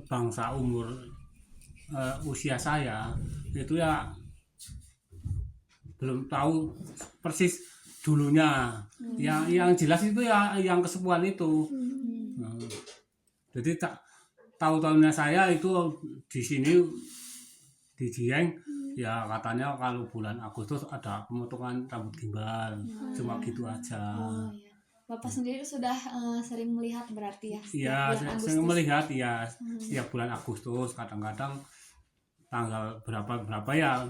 bangsa umur usia saya itu ya belum tahu persis dulunya. Yang jelas itu ya yang kesepuhan itu. Nah, jadi tak tahu-tahunya saya itu di sini di Dieng ya katanya kalau bulan Agustus ada pemotongan rambut gimbal, cuma gitu aja. Oh iya. Bapak sendiri sudah sering melihat berarti ya Iya, setiap bulan saya Agustus. melihat ya setiap bulan Agustus, kadang-kadang tanggal berapa ya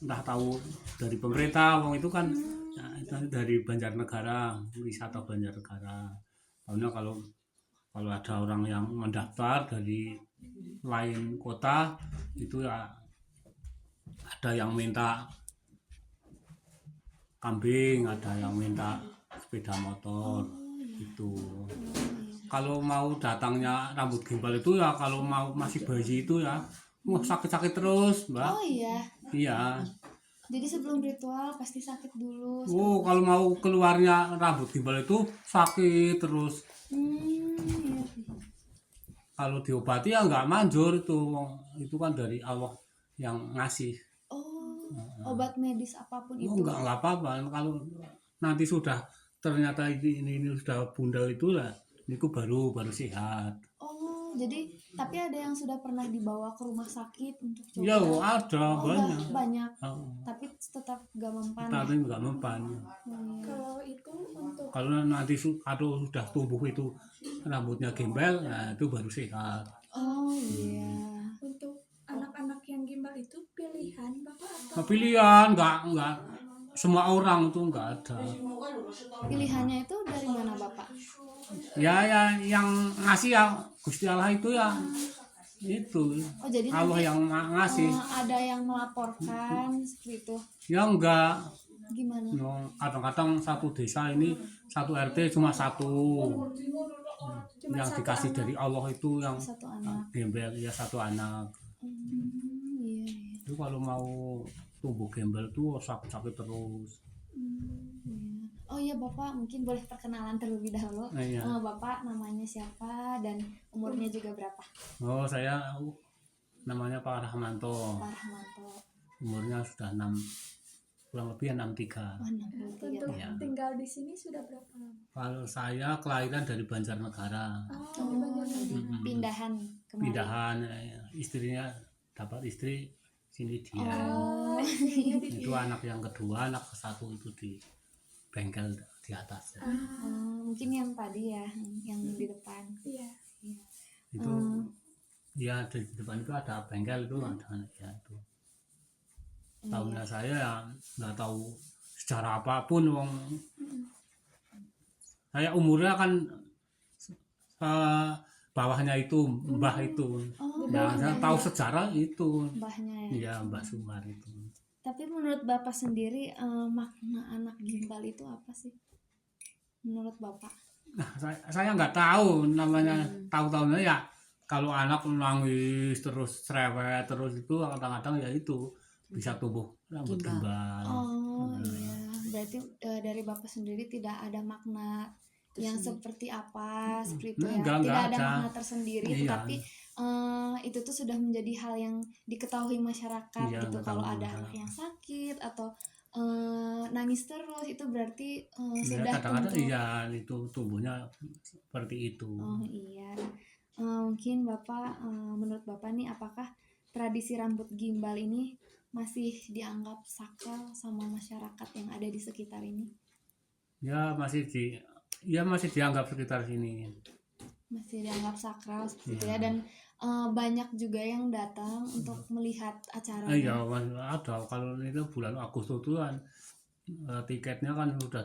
entah tahu dari pemerintah, wong itu kan itu dari Banjarnegara, wisata Banjarnegara. Karena kalau ada orang yang mendaftar dari lain kota itu ya ada yang minta kambing, ada yang minta sepeda motor itu. Kalau mau datangnya rambut gimbal itu ya kalau mau masih bayi itu ya sakit-sakit terus, Mbak. Oh iya. Iya. Jadi sebelum ritual pasti sakit dulu. Oh, kalau mau keluarnya rambut gimbal itu sakit terus. Iya. Kalau diobati ya nggak manjur itu kan dari Allah yang ngasih. Oh, obat medis apapun Oh, itu. nggak apa-apa. Kalau nanti sudah ternyata ini sudah bundal itu lah, itu baru sehat. Oh, jadi tapi ada yang sudah pernah dibawa ke rumah sakit untuk coba. Ya, ada banyak. Banyak. Oh, Tapi tetap gak mempan. tapi nggak mempan. Kalau itu untuk Kalau nanti kalau sudah tumbuh itu rambutnya gembel, nah itu baru sehat. Oh iya. untuk anak-anak yang gimbal itu pilihan Bapak atau Nah, pilihan nggak semua orang itu nggak ada. Pilihannya itu dari mana Bapak? Ya yang ngasih ya Gusti Allah itu ya itu Oh, jadi Allah nanti yang ngasih. ada yang melaporkan seperti itu. Ya enggak. Gimana? No, kadang-kadang satu desa ini satu RT cuma satu yang dikasih dari Allah itu yang Satu anak. gembel ya satu anak. Iya. Itu kalau mau tumbuh gembel tuh sakit-sakit terus. Oh iya Bapak, mungkin boleh perkenalan terlebih dahulu. Iya. Nama Bapak namanya siapa dan umurnya juga berapa? Oh, saya namanya Pak Rahmanto. Pak Rahmanto. Umurnya sudah kurang lebih 63. Oh, 63. untuk Iya. tinggal di sini sudah berapa lama? Kalau saya kelahiran dari Banjarnegara. Oh, di Banjarnegara. Pindahan kemarin. Pindahan istrinya dapat istri sini dia. Oh, Istrinya di Itu anak yang kedua, anak ke satu itu di bengkel di atas. mungkin yang tadi ya, yang di depan. Iya. Itu ya di depan itu ada bengkel itu ada ya itu. Tahunnya saya ya nggak tahu secara apapun wong. Saya umurnya kan bawahnya itu mbah itu. Ya saya tahu sejarah itu. Mbahnya ya. Iya, Mbah Sumar itu. Tapi menurut Bapak sendiri makna anak gimbal itu apa sih? Menurut Bapak? Nah, saya nggak tahu namanya tahu-tahunya ya kalau anak nangis terus cerewet terus itu kadang-kadang ya itu bisa tumbuh rambut gimbal. Oh iya, berarti dari Bapak sendiri tidak ada makna yang seperti apa seperti itu ya, Enggak tidak ada ada. makna tersendiri, Iya. tetapi itu tuh sudah menjadi hal yang diketahui masyarakat Iya, gitu. Kalau diketahui ada masyarakat. anak yang sakit atau nangis terus itu berarti Ya, sudah kadang-kadang tumbuh. iya itu tumbuhnya seperti itu. Oh iya. Mungkin Bapak, menurut Bapak nih apakah tradisi rambut gimbal ini masih dianggap sakral sama masyarakat yang ada di sekitar ini? Ya masih dianggap sekitar sini. Masih dianggap sakral seperti itu ya, dan banyak juga yang datang untuk melihat acaranya. Iya, ada kalau itu bulan Agustus itu kan tiketnya kan udah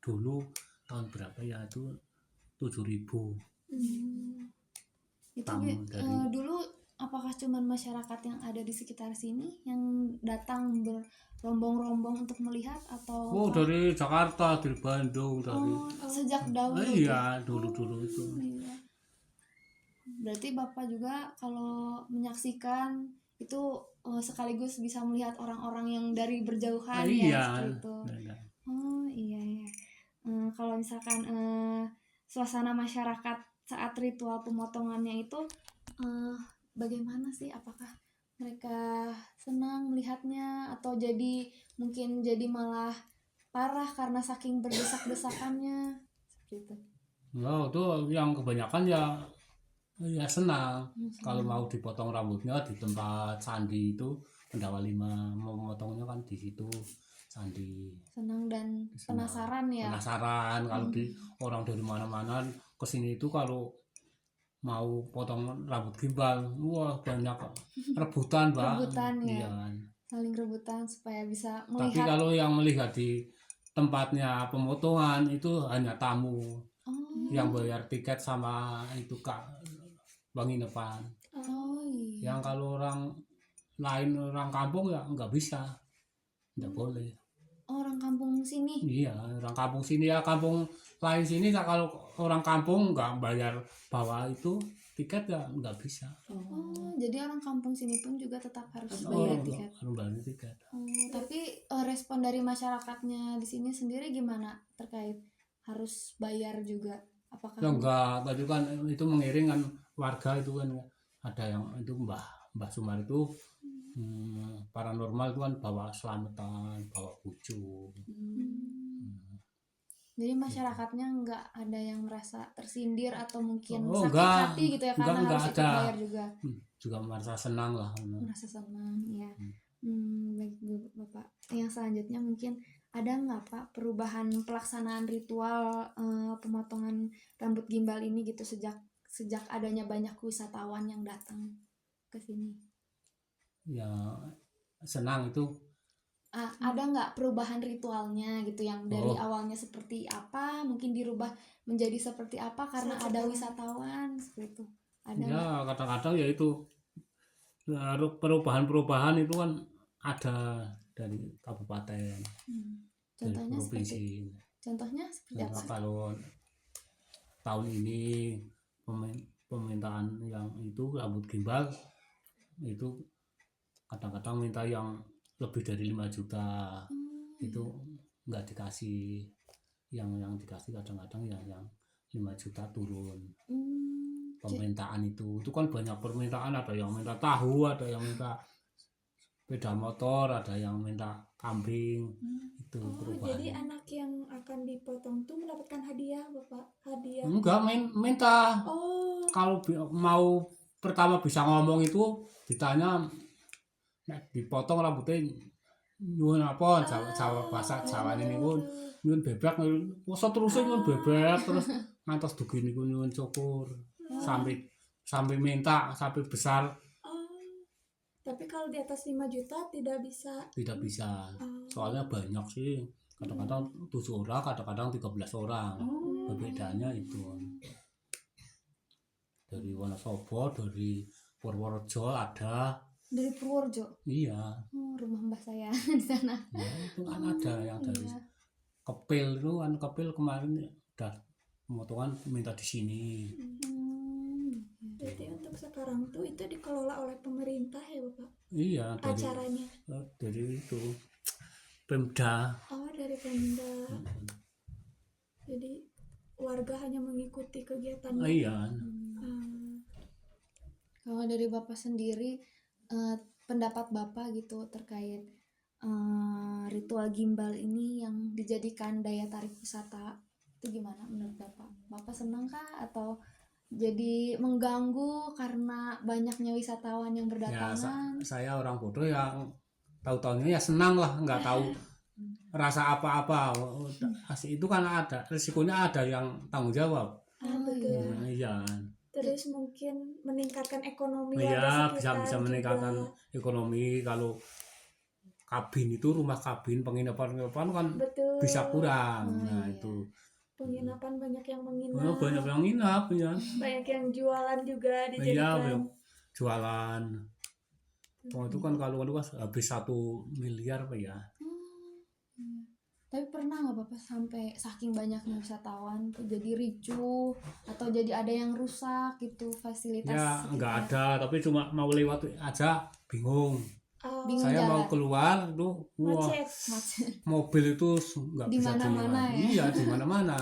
dulu tahun berapa ya itu 7.000. Itu Tamu dari- dulu apakah cuman masyarakat yang ada di sekitar sini yang datang berrombong-rombong untuk melihat atau Oh, dari Jakarta, dari Bandung, dari sejak dahulu? iya dulu itu. Iya. Berarti Bapak juga kalau menyaksikan itu sekaligus bisa melihat orang-orang yang dari berjauhan ya Iya. seperti itu. Oh iya ya. Kalau misalkan suasana masyarakat saat ritual pemotongannya itu bagaimana sih? Apakah mereka senang melihatnya atau mungkin jadi malah parah karena saking berdesak-desakannya seperti itu? Nah, itu yang kebanyakan ya senang. Kalau Senang. mau dipotong rambutnya di tempat candi itu, Pendawa Lima mau memotongnya kan di situ candi. Senang dan Senang. penasaran ya. Penasaran kalau orang dari mana-mana kesini itu kalau mau potong rambut gimbal, wah banyak rebutan, Mbak. Rebutan ya. Iya. Saling rebutan supaya bisa Tapi melihat. kalau yang melihat di tempatnya pemotongan itu hanya tamu yang bayar tiket sama itu Kak penginapan. Oh iya. Yang kalau orang lain, orang kampung ya nggak bisa, nggak boleh. Orang kampung sini. Iya, orang kampung sini ya, kampung lain sini ya, kalau orang kampung nggak bayar bawa itu tiket ya nggak bisa. Oh, jadi orang kampung sini pun juga tetap harus bayar tiket. Harus bayar tiket. Tapi respon dari masyarakatnya di sini sendiri gimana terkait harus bayar juga? Apakah Ya enggak, tadi kan itu mengiring kan warga itu kan ada yang itu Mbah Sumar itu paranormal itu kan bawa selamatan, bawa pucuk. Jadi masyarakatnya nggak ada yang merasa tersindir atau mungkin Oh, sakit enggak. hati gitu ya karena Enggak harus ikut ada. bayar juga. Juga merasa senang lah. Merasa senang ya. Baik Bapak. Yang selanjutnya mungkin ada nggak Pak perubahan pelaksanaan ritual pemotongan rambut gimbal ini gitu sejak adanya banyak wisatawan yang datang ke sini? Ya senang itu. Ada nggak perubahan ritualnya gitu yang dari awalnya seperti apa mungkin dirubah menjadi seperti apa karena ada wisatawan seperti itu? Ada Ya nggak? kadang-kadang ya itu ya, perubahan-perubahan itu kan ada dari kabupaten, dari Contohnya provinsi. Contohnya seperti Nah, apa? kalau tahun ini permintaan yang itu rambut gimbal itu kadang-kadang minta yang lebih dari 5 juta. Itu nggak dikasih, yang dikasih kadang-kadang yang 5 juta turun. Permintaan itu kan banyak permintaan, ada yang minta tahu, ada yang minta sepeda motor, ada yang minta kambing. Itu perubahan. Jadi anak yang akan dipotong tuh mendapatkan hadiah, Bapak? Hadiah? Enggak, minta. Oh, Kalau mau pertama bisa ngomong itu ditanya, nek dipotong rambutnya nyuwun apa, Jawa bahasa Jawa ini niku nyuwun bebek, mosok terus nyuwun bebek terus ngantos dugi niku nyuwun syukur sampai minta sampai besar. tapi kalau di atas 5 juta tidak bisa. Tidak bisa, soalnya banyak sih, kadang-kadang 7 orang, kadang-kadang 13 orang. Perbedaannya itu dari Wonosobo, dari Purworejo ada. Dari Purworejo. Iya. Rumah mbah saya di sana. Ya, itu kan ada yang dari Kepil itu kan, Kepil kemarin udah pemotongan minta di sini. Berarti untuk sekarang tuh itu dikelola oleh pemerintah ya, Bapak? Iya, Acaranya? dari itu Pemda. Oh, dari Pemda. Jadi warga hanya mengikuti kegiatannya. Iya. Kalau dari Bapak sendiri pendapat Bapak gitu terkait ritual gimbal ini yang dijadikan daya tarik wisata itu gimana menurut Bapak? Bapak senang kah atau jadi mengganggu karena banyaknya wisatawan yang Ya, berdatangan? saya orang bodoh yang tahu-tahunya ya senang lah, nggak tahu rasa apa-apa. Itu kan ada risikonya, ada yang tanggung jawab. Betul. Iya. Terus mungkin meningkatkan ekonomi Iya, warga bisa sekitar meningkatkan juga. ekonomi. Kalau kabin itu, rumah kabin penginapan kan Betul. bisa kurang. Nah, iya. itu Penginapan banyak yang menginap. banyak yang nginap ya. Banyak yang jualan juga Iya, dijadikan. jualan. Itu kan kalau habis 1 miliar Pak ya. Tapi pernah nggak Bapak sampai saking banyaknya wisatawan tuh jadi ricuh atau jadi ada yang rusak gitu fasilitas? Ya sekitar? nggak ada, tapi cuma mau lewat aja bingung. Bingung Saya mau jalan. keluar tuh, wah, Macet. mobil itu nggak Di bisa mana-mana dilewati. ya? Iya, di mana-mana.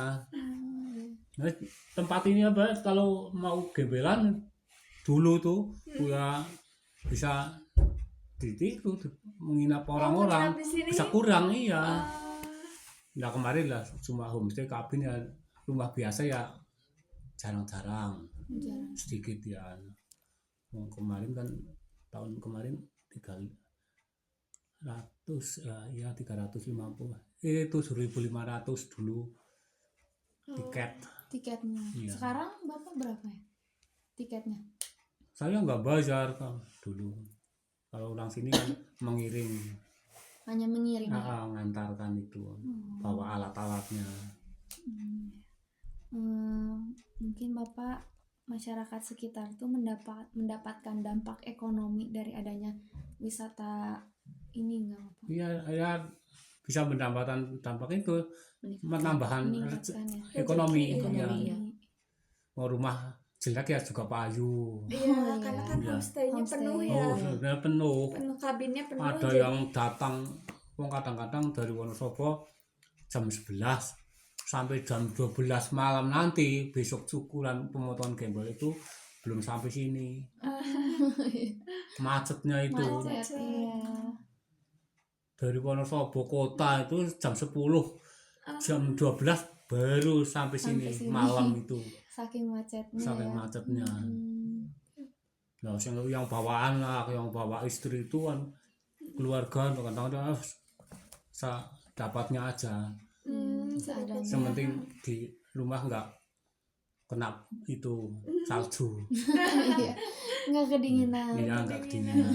Nah, tempat ini apa kalau mau gembelan dulu tuh ya bisa itu menginap orang-orang menginap di sini? bisa kurang iya. Ah, Nah kemarin lah cuma homestay kabin ya rumah biasa ya jarang-jarang Jarang. sedikit ya. Kemarin kan tahun kemarin 300 ya 350 7.500 dulu tiket. Tiketnya. Iya. Sekarang Bapak berapa ya tiketnya? Saya nggak bayar kan dulu. Kalau orang sini kan mengirim, Hanya mengirim ya? ngantarkan itu, bawa alat-alatnya. Mungkin Bapak masyarakat sekitar tuh mendapatkan dampak ekonomi dari adanya wisata ini enggak Bapak? Iya, ya bisa mendapatkan dampak itu, menambahkan Meningkatkan ya? ekonomi. Rezeki, Ya. Ekonomi. Mau rumah jelek ya juga payu. iya, iya. karena kan Iya. homestay-nya Homestay. penuh ya. Oh, sudah penuh. Penuh kabinnya penuh. Ada jadi yang datang, kadang-kadang dari Wonosobo jam 11 sampai jam 12 malam nanti besok syukuran pemotongan gembel itu belum sampai sini. Macetnya itu. Macet, iya. Dari Wonosobo kota itu jam 10 jam 12 baru sampai sini, Sampai sini. malam itu Saking macetnya saking ya. macetnya. Hmm. Nah yang bawa anak yang bawa istri itu kan keluarga kadang-kadang dapatnya aja, Seadanya. sementing di rumah nggak kena itu salju. Iya. Nggak kedinginan. Iya nggak kedinginan.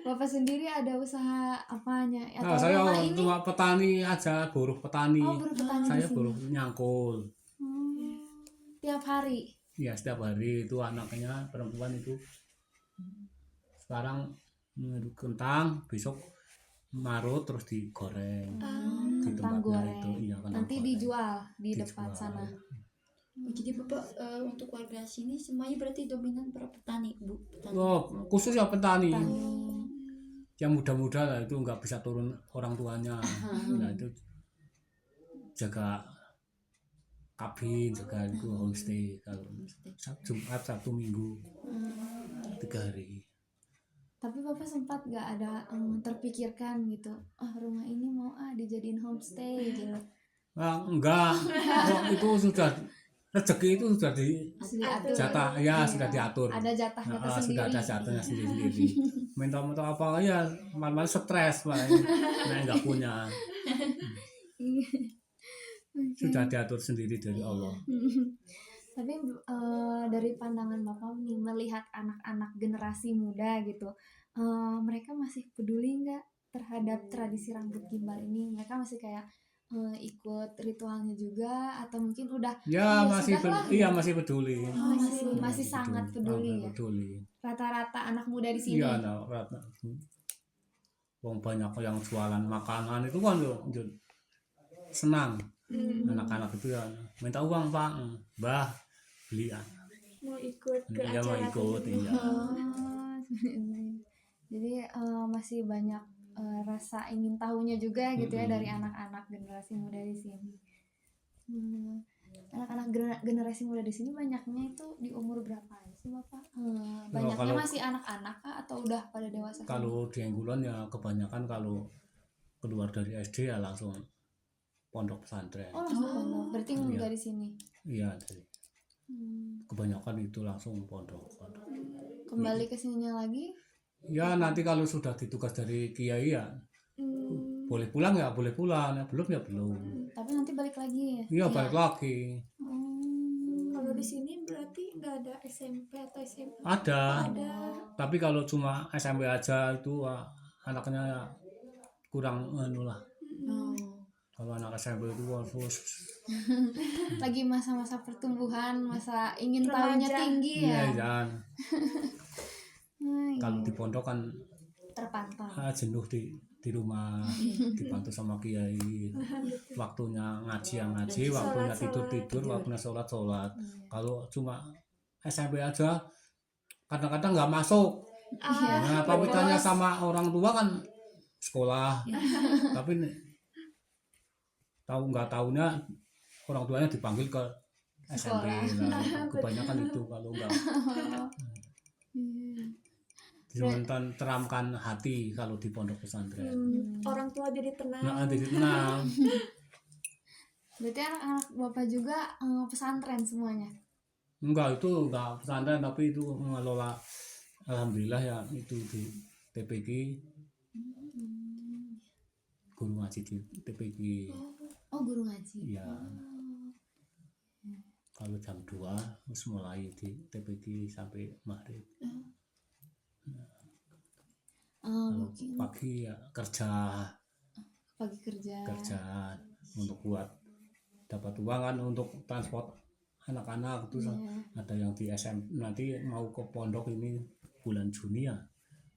Bapak sendiri ada usaha apanya? Nah, saya rumah ini? cuma petani aja, buruh petani. Oh, baru petani di Saya sini. buruh nyangkul. Tiap hari. Ya setiap hari itu anaknya perempuan itu sekarang ngeruk kentang, besok marut terus digoreng di Kentang tempatnya goreng. itu. Iya, kentang Nanti goreng. dijual di depan Dijual. sana. Jadi Bapak untuk warga sini semuanya berarti dominan para petani, Bu. Petani. Oh, khusus ya petani. Petani. Yang muda-muda lah itu nggak bisa turun orang tuanya. Nah itu jaga kabin, jaga itu homestay kalau Jumat Sabtu Minggu 3 hari. Tapi Bapak sempat gak ada terpikirkan gitu, rumah ini mau dijadiin homestay gitu. Enggak, itu sudah rezeki itu sudah Diatur. jatah ya Iya. sudah diatur. Ada jatahnya Nah, tersendiri. sudah ada jatahnya sendiri-sendiri. Minta-minta apa ya malah stres Pak. Nah nggak punya. Sudah diatur sendiri dari Allah. Tapi dari pandangan Bapak nih melihat anak-anak generasi muda gitu, mereka masih peduli nggak terhadap tradisi rambut gimbal ini? Mereka masih kayak ikut ritualnya juga atau mungkin udah Ya masih sudahlah, iya gitu? masih peduli. Masih sangat peduli ya. Peduli. Rata-rata anak muda di sini. Iya, nah, rata. Wong banyak yang jualan makanan itu kan senang. Anak-anak itu ya minta uang Pak, Mbah beli. mau ikut ke Iya mau acara ikut, tersebut. iya. Jadi masih banyak rasa ingin tahunya juga gitu ya dari anak-anak generasi muda di sini. Anak-anak generasi muda di sini banyaknya itu di umur berapa sih Bapak? Banyaknya kalau- masih anak-anak kah atau udah pada dewasa? Kalau di Enggulan ya kebanyakan kalau keluar dari SD ya langsung pondok pesantren. Oh langsung pondok, berarti Iya. nggak di sini. Iya, jadi kebanyakan itu langsung pondok. Kembali ke sininya lagi. Ya nanti kalau sudah ditugas dari kiai ya boleh pulang ya boleh pulang, ya belum ya belum. Tapi nanti balik lagi ya. Iya balik lagi. Kalau di sini berarti nggak ada SMP atau SMA? Ada. Ada. Tapi kalau cuma SMP aja itu anaknya ya kurang lah. Kalau anak SMP itu harus Lagi masa-masa pertumbuhan, masa ingin Remaja. tahunya tinggi ya. jangan. Iya. Kalau di pondok kan Terpantau. jenuh di rumah, dibantu sama kiai. Waktunya ngaji yang ngaji, waktunya tidur waktunya sholat. Kalau cuma SMP aja kadang-kadang nggak masuk. Nah, pamitanya sama orang tua kan sekolah. Tapi nggak tahunya orang tuanya dipanggil ke SMP lah kebanyakan itu kalau enggak Hmm. cuma teramkan hati kalau di pondok pesantren. Orang tua jadi tenang. Nah, jadi tenang. Berarti anak-anak bapak juga pesantren semuanya. Enggak, itu enggak pesantren tapi itu mengelola, alhamdulillah ya, itu di TPG, guru ngaji di TPG. Oh, guru ngaji. Ya, kalau jam 2 harus mulai di TPG sampai maghrib. Kalau Mungkin pagi ya kerja pagi kerja. untuk buat dapat uang kan untuk transport anak-anak itu. Iya. Ada yang di SM nanti mau ke pondok ini bulan Juni ya,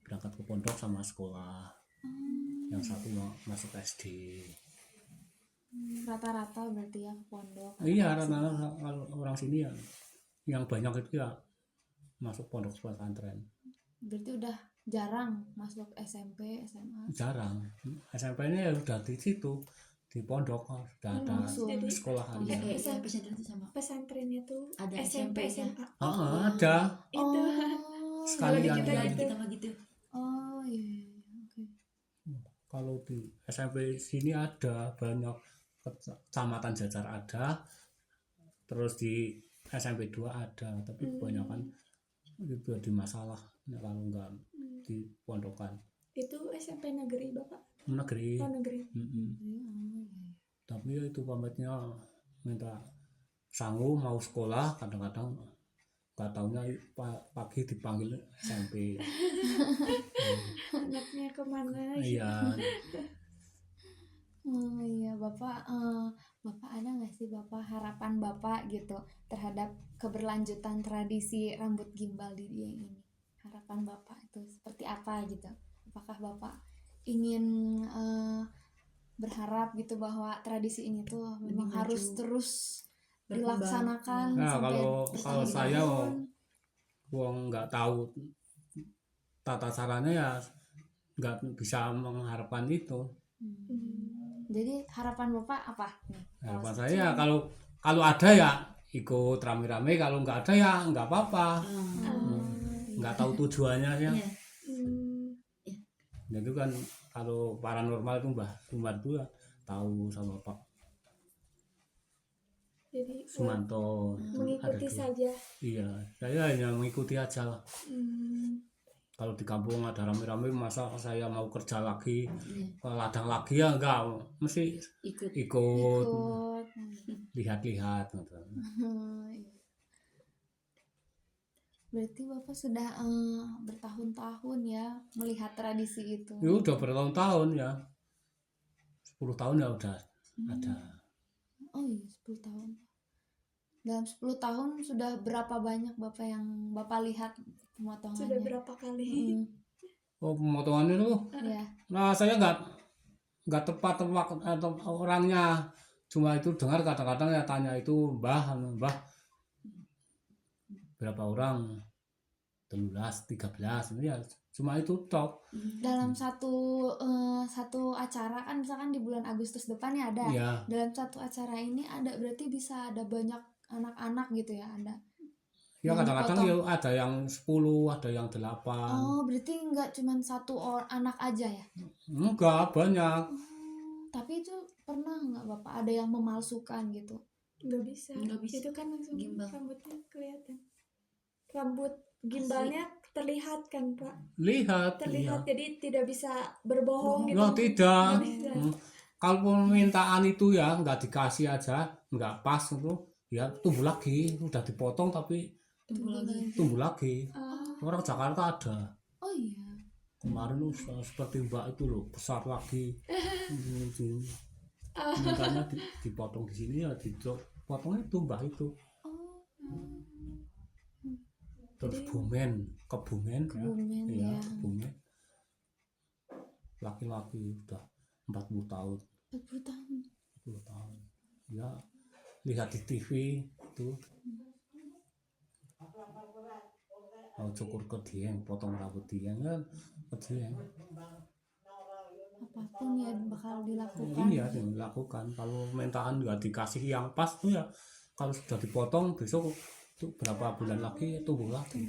berangkat ke pondok sama sekolah. Yang satu mau masuk SD. Rata-rata berarti ya ke pondok. Iya, rata-rata kalau orang sini ya yang banyak itu ya masuk pondok pesantren. Berarti udah jarang masuk SMP, SMA. Jarang. SMP-nya ya udah di situ, di pondok sudah ada Jadi sekolah harian. pesantren itu sama. pesantrennya tuh Ada SMP SMP-nya. SMA. Ada Itu sekalian. Kalau Ya, gitu. kita mah gitu. Oh iya, oke. Kalau di SMP sini ada banyak, kecamatan Jajar ada, terus di SMP 2 ada, tapi kebanyakan itu di masalah ya, kalau enggak di pondokan itu SMP negeri Bapak. negeri. Oh, negeri. Mm-mm. Tapi ya itu pamitnya minta sanggup mau sekolah, kadang-kadang nggak taunya pagi dipanggil SMP. Anaknya kemana? Iya. Oh iya, Bapak Bapak ada nggak sih Bapak harapan Bapak gitu terhadap keberlanjutan tradisi rambut gimbal di Dieng ini? Harapan Bapak itu seperti apa gitu? Apakah Bapak ingin berharap gitu bahwa tradisi ini tuh memang Lebih harus maju, terus berkembang. dilaksanakan Nah, sampai kalau saya bertahun-tahun? wong nggak tahu tata caranya ya nggak bisa mengharapkan itu. Jadi harapan Bapak apa nih? Harapan saya kalau ada ya ikut rame-rame, kalau nggak ada ya nggak apa-apa. Nggak tahu tujuannya ya. Iya. Itu kan kalau paranormal itu Mbah Sumar itu ya tahu sama Pak Jadi Sumanto. mengikuti dua. saja. Iya, saya hanya mengikuti aja lah. Hmm. Kalau di kampung ada rame-rame, masa saya mau kerja lagi, Iya. ke ladang lagi ya enggak, mesti Ikut. ikut Ikut. lihat-lihat gitu. Berarti Bapak sudah bertahun-tahun ya melihat tradisi itu. Ya udah bertahun-tahun ya, 10 tahun ya udah ada. Oh iya, 10 tahun. Dalam 10 tahun sudah berapa banyak Bapak yang Bapak lihat pemotongannya? Sudah berapa kali? Oh, pemotongan itu, Ya. nah saya nggak tepat atau orangnya, cuma itu dengar kadang-kadang ya tanya itu Mbah berapa orang, 13, 13 ini ya, cuma itu tok. Dalam satu acara kan misalkan di bulan Agustus depan ya ada. Ya, Dalam satu acara ini ada berarti bisa ada banyak anak-anak gitu ya, ada. ya Yang kadang-kadang ya dipotong. ada yang 10, ada yang 8. Oh, berarti nggak cuma anak aja ya? Enggak, banyak. Tapi itu pernah nggak Bapak ada yang memalsukan gitu? Nggak bisa. Nggak bisa. Itu kan langsung Gimbal. rambutnya kelihatan. Rambut gimbalnya terlihat kan Pak? Lihat, Terlihat. iya. Jadi tidak bisa berbohong gitu. No, tidak. Nggak bisa. Kalau permintaan itu ya nggak dikasih aja, nggak pas itu, ya tumbuh lagi. Udah dipotong tapi Tumbuh lagi. tumbuh lagi. Ah, Orang Jakarta ada. Oh iya. Kemarin lu seperti Mbak itu loh, besar lagi. Mintanya dipotong di sini ya, dipotong itu Mbak itu. Terus Kebumen ya. Kebumen, Iya, ya. Kebumen. Laki-laki udah 40 tahun. 40 tahun. 10 tahun ya, lihat di TV itu mau cukur ke Dieng, potong rambut Dieng kan ke Dieng. Apapun ya bakal dilakukan. Iya dilakukan, kalau permintaan nggak dikasih yang pas tuh ya kalau sudah dipotong besok itu berapa bulan lagi tumbuh lagi.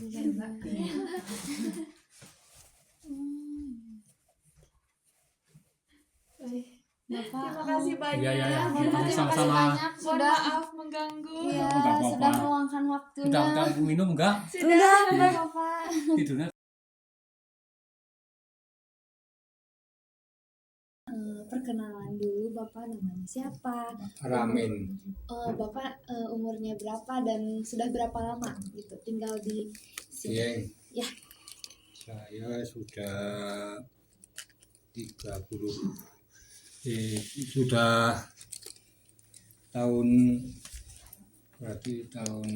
Baik. Bapak, Terima kasih banyak. Iya, iya, iya. Bapak, terima kasih Sama-sama. banyak Mohon sudah maaf mengganggu. ya, Enggak apa-apa. sudah meluangkan waktunya. Udah minum enggak? Sudah, Bapak. Tidurnya Perkenalan dulu, Bapak namanya siapa? Ramin. Bapak umurnya berapa dan sudah berapa lama gitu tinggal di sini? Dieng. Ya. Saya sudah 30 sudah tahun berarti tahun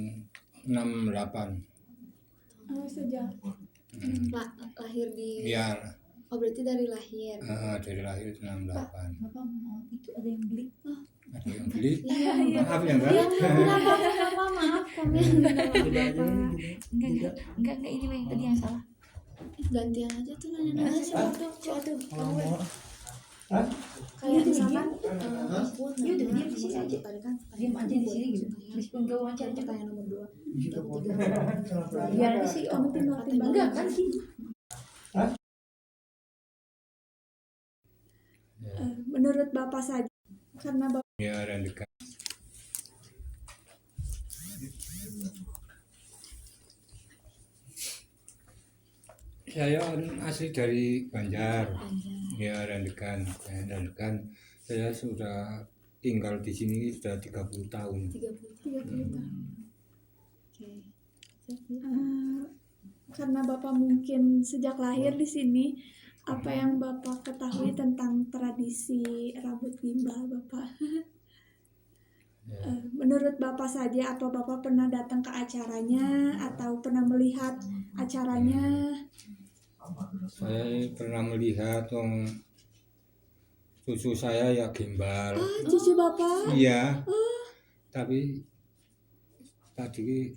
68. Sejak Lahir di Ya, Oh, berarti dari lahir. dari lahir 68. Bapak mau itu ada yang beli. Ada yang beli? Iya, Maaf ya Mbak. Iya, nggak apa-apa, maaf kami Bapak. Enggak ini yang tadi yang salah. Gantian aja tuh nanya-nanya Coba tuh. kayak misalkan aku Iya, nanya diam di sini aja. tadi kan Diam aja di sini gitu. pertanyaan Meskipun gak wawancara aja. pertanyaan nomor 2 Biar nanti sih kamu timbang-timbang. enggak kan sih. Menurut Bapak saja, karena Bapak Ya, dan dekat. Saya asli dari Banjar. Ya, Randegan. Saya sudah tinggal di sini sudah 30 tahun. 30 tahun. Oke. Karena Bapak mungkin sejak lahir di sini, apa yang Bapak ketahui tentang tradisi rambut gimbal Bapak? Ya. Menurut Bapak saja, apa Bapak pernah datang ke acaranya atau pernah melihat acaranya? Saya pernah melihat cucu saya ya gimbal. Cucu Bapak? Iya. Tapi tadi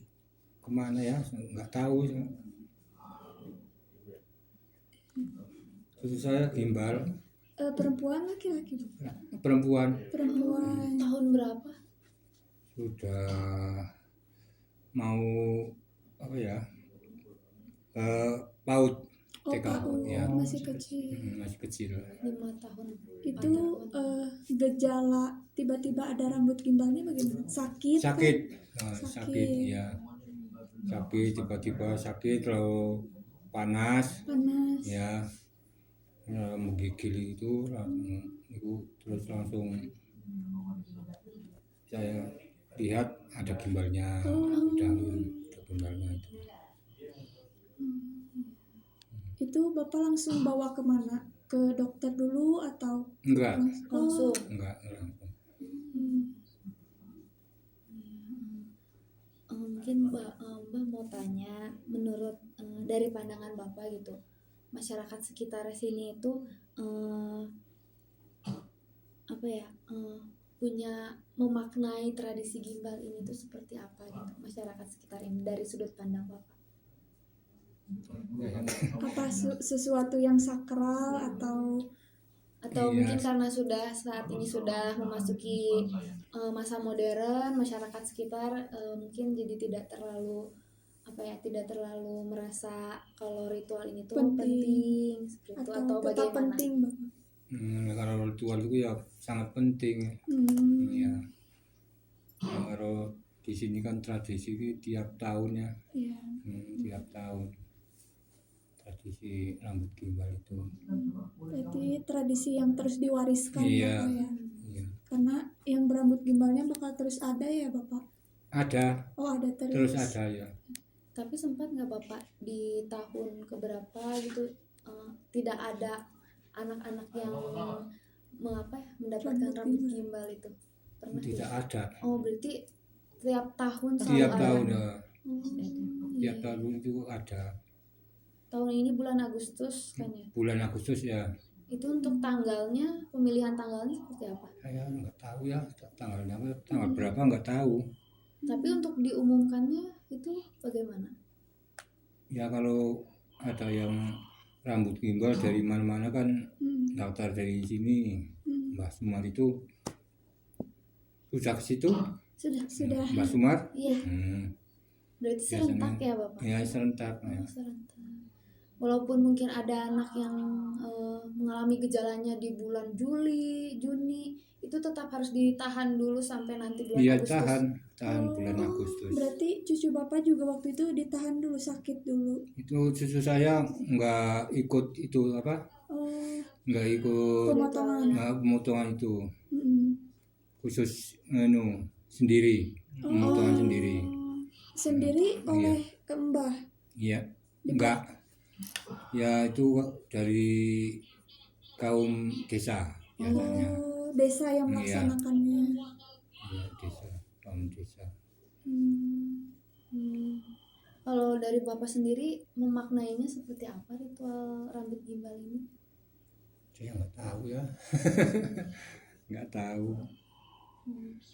kemana ya? Nggak tahu. Cucu saya gimbal, Perempuan laki-laki Bapak? perempuan. Perempuan. Tahun berapa? Sudah mau apa ya? PAUD. Oh, TK, PAUD, ya. masih kecil. Masih kecil. 5 tahun. Itu gejala tiba-tiba ada rambut gimbalnya bagaimana? Sakit? Sakit. Sakit. Sakit ya. Sakit, tiba-tiba sakit, lalu panas. Panas? Ya, menggigil itu terus langsung saya lihat ada gimbalnya. Udah ada gimbalnya itu. Itu Bapak langsung bawa kemana? Ke dokter dulu atau Enggak Langsung. langsung. Mungkin Mbak mau tanya, menurut dari pandangan Bapak gitu, masyarakat sekitar sini itu apa ya, punya memaknai tradisi gimbal ini tuh seperti apa gitu, masyarakat sekitar ini dari sudut pandang Bapak? apa sesuatu yang sakral atau Atau Iya. mungkin karena saat ini sudah memasuki masa modern, masyarakat sekitar mungkin jadi tidak terlalu merasa kalau ritual ini tuh penting seperti itu, atau tetap bagaimana? penting Bapak? Kalau ritual itu ya sangat penting. Ya. Kalau di sini kan tradisi itu tiap tahun ya. Iya. Tiap tahun tradisi rambut gimbal itu. Berarti tradisi yang terus diwariskan Iya. Bapak ya. Iya. Karena yang berambut gimbalnya bakal terus ada ya Bapak. Ada, Oh, ada terus ada ya. Tapi sempat nggak Bapak di tahun keberapa gitu tidak ada anak-anak yang mendapatkan rambut gimbal itu? Pernah Tidak tidak? ada. Oh, berarti tiap tahun selalu Tiap ada. tahun ya. Oh, Tiap iya. tahun itu ada. Tahun ini bulan Agustus kan ya? Bulan Agustus ya. Itu untuk tanggalnya, pemilihan tanggalnya seperti apa? Saya nggak tahu ya tanggalnya apa, tanggal berapa nggak tahu. Tapi untuk diumumkannya itu bagaimana? Ya kalau ada yang rambut gimbal dari mana-mana kan daftar dari sini. Mbah Sumar itu sudah ke situ Sudah. Mbak Sumar. Iya, Hmm, berarti biasanya serentak ya Bapak? ya serentak ya. Oh, serentak. Walaupun mungkin ada anak yang mengalami gejalanya di bulan Juli, Juni, itu tetap harus ditahan dulu sampai nanti bulan Iya Agustus. tahan bulan Agustus. Berarti cucu bapak juga waktu itu ditahan dulu, sakit dulu. Itu cucu saya nggak ikut itu apa? Oh, Nggak ikut pemotongan. pemotongan itu, Mm-mm. khusus sendiri, pemotongan sendiri. Sendiri Iya. oleh ke Mbah. Iya, enggak. Ya itu dari kaum desa biasanya. Oh, desa yang Iya. melaksanakannya. Iya, desa, kaum desa. Kalau dari Bapak sendiri memaknainya seperti apa ritual rambut gimbal ini? Saya nggak tahu ya. Nggak tahu.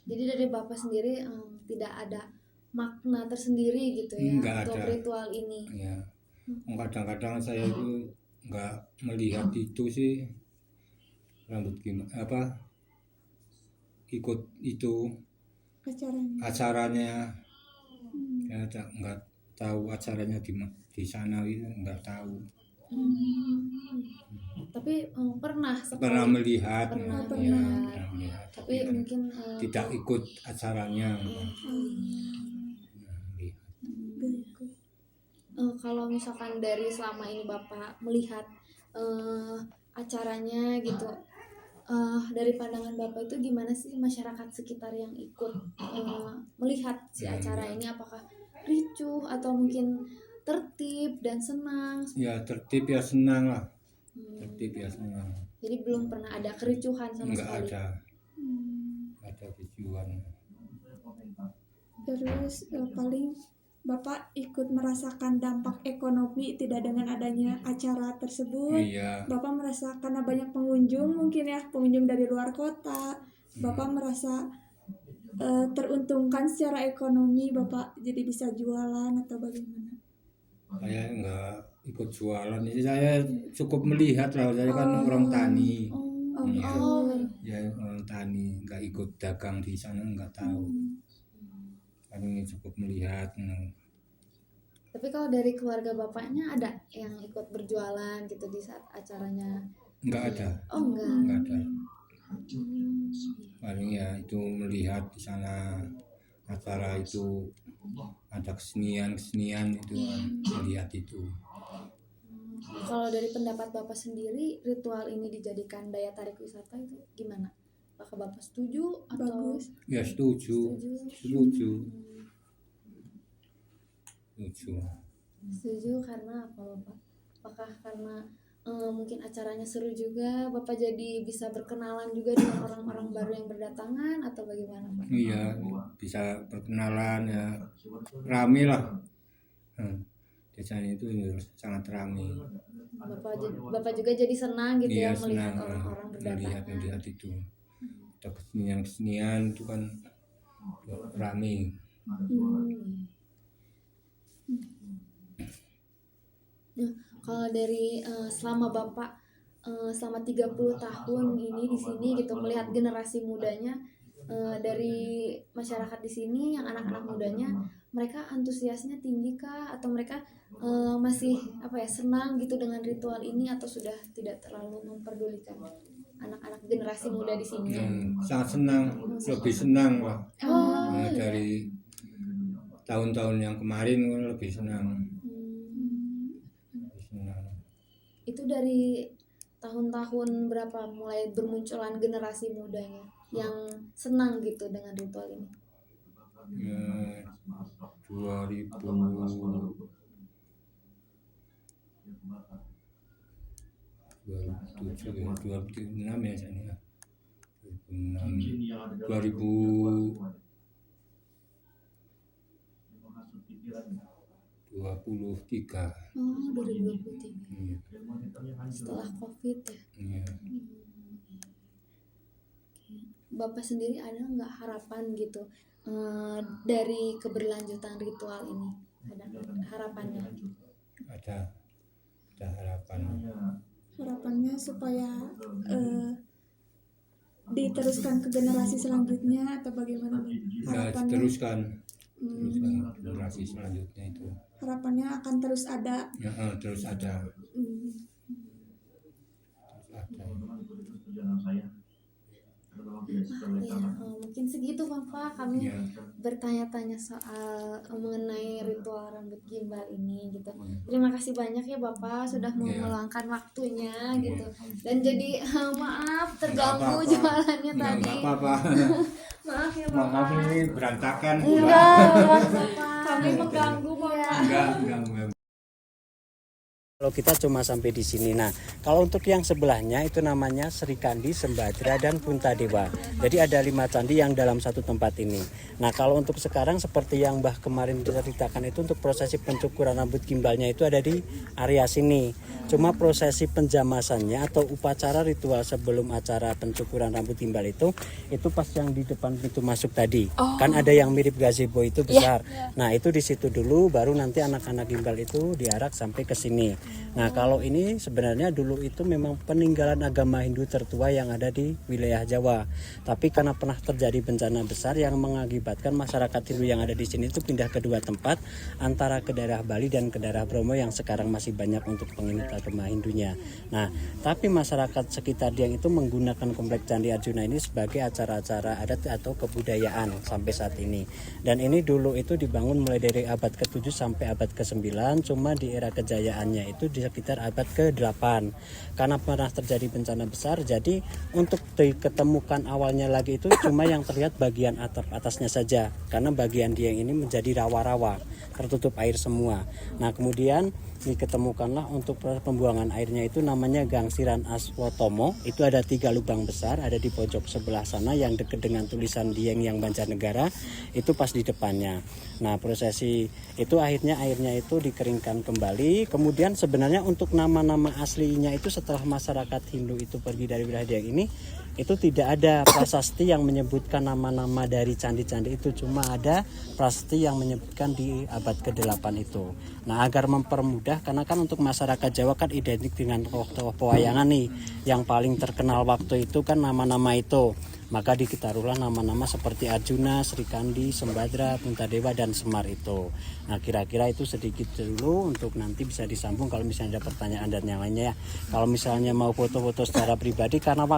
Jadi dari Bapak sendiri tidak ada makna tersendiri gitu ya Nggak untuk ada. ritual ini. Ya, kadang-kadang saya itu nggak melihat itu sih rambut gimana apa ikut itu Acaranya. acaranya. Ya, nggak tahu acaranya di sana itu nggak tahu. Tapi pernah sekali. Pernah melihat, Pernah, ya, pernah. pernah melihat. Tapi kan mungkin tidak ikut acaranya. kalau misalkan dari selama ini Bapak melihat acaranya gitu, dari pandangan Bapak itu gimana sih masyarakat sekitar yang ikut melihat si acara ini, apakah ricuh atau mungkin tertib dan senang? Ya tertib ya senang lah. Tertib ya senang. Jadi belum pernah ada kericuhan sama Nggak sekali. ada tujuan. Terus paling Bapak ikut merasakan dampak ekonomi tidak dengan adanya acara tersebut. Iya. Bapak merasa karena banyak pengunjung mungkin ya, pengunjung dari luar kota. Bapak merasa teruntungkan secara ekonomi, Bapak jadi bisa jualan atau bagaimana? Saya nggak ikut jualan. Jadi saya cukup melihat lah. Saya kan orang tani. Iya. Ya orang tani, nggak ikut dagang di sana, nggak tahu. Kami cukup melihat. Tapi kalau dari keluarga Bapaknya ada yang ikut berjualan gitu di saat acaranya? Nggak ada. Oh enggak. Nggak ada. Paling ya itu melihat di sana acara itu ada kesenian itu kan, melihat itu. Kalau dari pendapat Bapak sendiri, ritual ini dijadikan daya tarik wisata itu gimana? Apakah Bapak setuju atau Bagus. Ya setuju. Setuju karena apa Bapak? Apakah karena mungkin acaranya seru juga, Bapak jadi bisa berkenalan juga dengan orang-orang baru yang berdatangan atau bagaimana Pak? Iya, bisa berkenalan ya, rame lah. Desanya itu ya, sangat rame. Bapak juga jadi senang gitu Iya, ya melihat senang orang-orang berdatangan. melihat itu. Ada kesenian itu kan rame. Nah, kalau dari selama Bapak selama 30 tahun ini di sini gitu melihat generasi mudanya dari masyarakat di sini yang anak-anak mudanya, mereka antusiasnya tinggi kah atau mereka masih apa ya senang gitu dengan ritual ini atau sudah tidak terlalu memperdulikan anak-anak generasi muda di sini? Sangat senang, lebih senang lah. Oh, iya. Dari tahun-tahun yang kemarin lebih senang. Itu dari tahun-tahun berapa mulai bermunculan generasi mudanya yang senang gitu dengan ritual ini? 2007 ya, 2006 ya saya. 2006, 2023. Oh, 2023. Iya. Setelah COVID ya. Iya. Bapak sendiri ada nggak harapan gitu dari keberlanjutan ritual ini? Ada harapannya? Ada harapan. Harapannya supaya diteruskan ke generasi selanjutnya atau bagaimana nih Ya harapannya? teruskan generasi selanjutnya itu. Harapannya akan terus ada. Ya, terus ada. Hmm. Mungkin segitu Bapak, kami Ya. bertanya-tanya soal mengenai ritual rambut gimbal ini gitu. Terima kasih banyak ya Bapak sudah Iya. meluangkan waktunya gitu. Dan jadi maaf terganggu Nggak apa-apa. jualannya tadi. Nggak apa-apa. Maaf ya Bapak. Maaf ini berantakan. Enggak, Bapak. Kami mengganggu Bapak. Enggak. Kalau kita cuma sampai di sini. Nah, kalau untuk yang sebelahnya itu namanya Sri Kandi, Sembadra, dan Puntadewa. Jadi ada 5 candi yang dalam satu tempat ini. Nah, kalau untuk sekarang seperti yang Mbah kemarin diceritakan itu untuk prosesi pencukuran rambut gimbalnya itu ada di area sini. Cuma prosesi penjamasannya atau upacara ritual sebelum acara pencukuran rambut gimbal itu pas yang di depan pintu masuk tadi. Kan ada yang mirip gazebo itu besar. Nah, itu di situ dulu baru nanti anak-anak gimbal itu diarak sampai ke sini. Nah, kalau ini sebenarnya dulu itu memang peninggalan agama Hindu tertua yang ada di wilayah Jawa. Tapi karena pernah terjadi bencana besar yang mengakibatkan masyarakat Hindu yang ada di sini itu pindah ke 2 tempat, antara ke daerah Bali dan ke daerah Bromo yang sekarang masih banyak untuk penginut agama Hindunya. Nah, tapi masyarakat sekitar Dieng itu menggunakan kompleks Candi Arjuna ini sebagai acara-acara adat atau kebudayaan sampai saat ini. Dan ini dulu itu dibangun mulai dari abad ke-7 sampai abad ke-9, cuma di era kejayaannya itu di sekitar abad ke-8 karena pernah terjadi bencana besar. Jadi untuk diketemukan awalnya lagi itu cuma yang terlihat bagian atap atasnya saja karena bagian Dieng ini menjadi rawa-rawa tertutup air semua. Nah, kemudian diketemukanlah untuk proses pembuangan airnya itu namanya Gangsiran Aswotomo. Itu ada 3 lubang besar, ada di pojok sebelah sana yang dekat dengan tulisan Dieng yang Banjarnegara, itu pas di depannya. Nah, prosesi itu akhirnya airnya itu dikeringkan kembali. Kemudian sebenarnya untuk nama-nama aslinya itu setelah masyarakat Hindu itu pergi dari wilayah Dieng ini, itu tidak ada prasasti yang menyebutkan nama-nama dari candi-candi itu, cuma ada prasasti yang menyebutkan di abad ke-8 itu. Nah, agar mempermudah, karena kan untuk masyarakat Jawa kan identik dengan tokoh-tokoh pewayangan nih, yang paling terkenal waktu itu kan nama-nama itu. Maka ditaruhlah nama-nama seperti Arjuna, Sri Kandi, Sembadra, Puntadewa, dan Semar itu. Nah, kira-kira itu sedikit dulu untuk nanti bisa disambung kalau misalnya ada pertanyaan dan yang lainnya ya. Kalau misalnya mau foto-foto secara pribadi karena waktu